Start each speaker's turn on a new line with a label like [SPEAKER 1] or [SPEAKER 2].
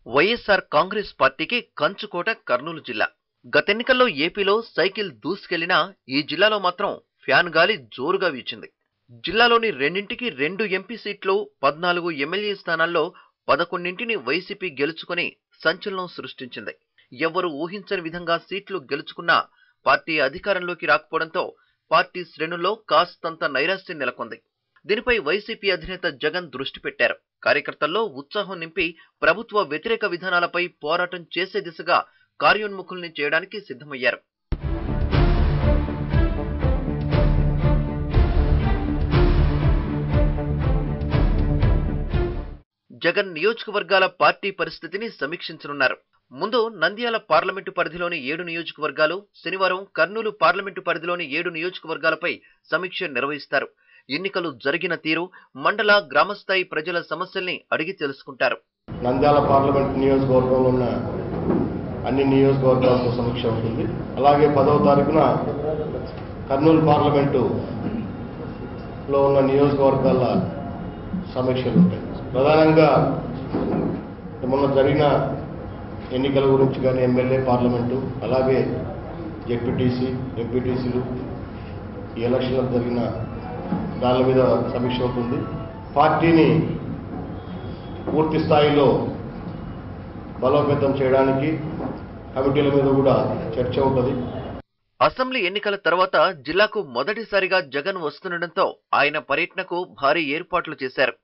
[SPEAKER 1] వైఎస్ఆర్ కాంగ్రెస్ పార్టీకి కంచుకోట కర్నూలు జిల్లా. గతెన్నికల్లో ఏపీలో సైకిల్ దూసుకెళ్లినా ఈ జిల్లాలో మాత్రం ఫ్యాన్ గాలి జోరుగా వీచింది. జిల్లాలోని రెండింటికి 2 ఎంపీ సీట్లు, 14 ఎమ్మెల్యే స్థానాల్లో 11ంటిని వైసీపీ గెలుచుకుని సంచలనం సృష్టించింది. ఎవరు ఊహించని విధంగా సీట్లు గెలుచుకున్నా పార్టీ అధికారంలోకి రాకపోవడంతో పార్టీ శ్రేణుల్లో కాస్తంత నైరాశ్యం నెలకొంది. దీనిపై వైసీపీ అధినేత జగన్ దృష్టి పెట్టారు. కార్యకర్తల్లో ఉత్సాహం నింపి ప్రభుత్వ వ్యతిరేక విధానాలపై పోరాటం చేసే దిశగా కార్యోన్ముఖుల్ని చేయడానికి సిద్ధమయ్యారు. జగన్ నియోజకవర్గాల పార్టీ పరిస్థితిని సమీక్షించనున్నారు. ముందు నంద్యాల పార్లమెంటు పరిధిలోని 7 నియోజకవర్గాలు, శనివారం కర్నూలు పార్లమెంటు పరిధిలోని 7 నియోజకవర్గాలపై సమీక్ష నిర్వహిస్తారు. ఎన్నికలు జరిగిన తీరు, మండల గ్రామస్థాయి ప్రజల సమస్యల్ని అడిగి తెలుసుకుంటారు.
[SPEAKER 2] నంద్యాల పార్లమెంట్ నియోజకవర్గంలో ఉన్న అన్ని నియోజకవర్గాలతో సమీక్ష ఉంటుంది. అలాగే 10వ తారీఖున కర్నూలు పార్లమెంటులో ఉన్న నియోజకవర్గాల సమీక్షలు ఉంటాయి. ప్రధానంగా మొన్న జరిగిన ఎన్నికల గురించి కానీ ఎమ్మెల్యే, పార్లమెంటు, అలాగే జెడ్పీటీసీ, ఎంపీటీసీలు ఈ ఎలక్షన్లకు జరిగిన దాని మీద సమీక్ష ఉంటుంది. పార్టీని పూర్తి స్థాయిలో బలోపేతం చేయడానికి కమిటీల మీద కూడా చర్చ ఉంటుంది.
[SPEAKER 1] అసెంబ్లీ ఎన్నికల తర్వాత జిల్లాకు మొదటిసారిగా జగన్ వస్తుండటంతో ఆయన పర్యటనకు భారీ ఏర్పాట్లు చేశారు.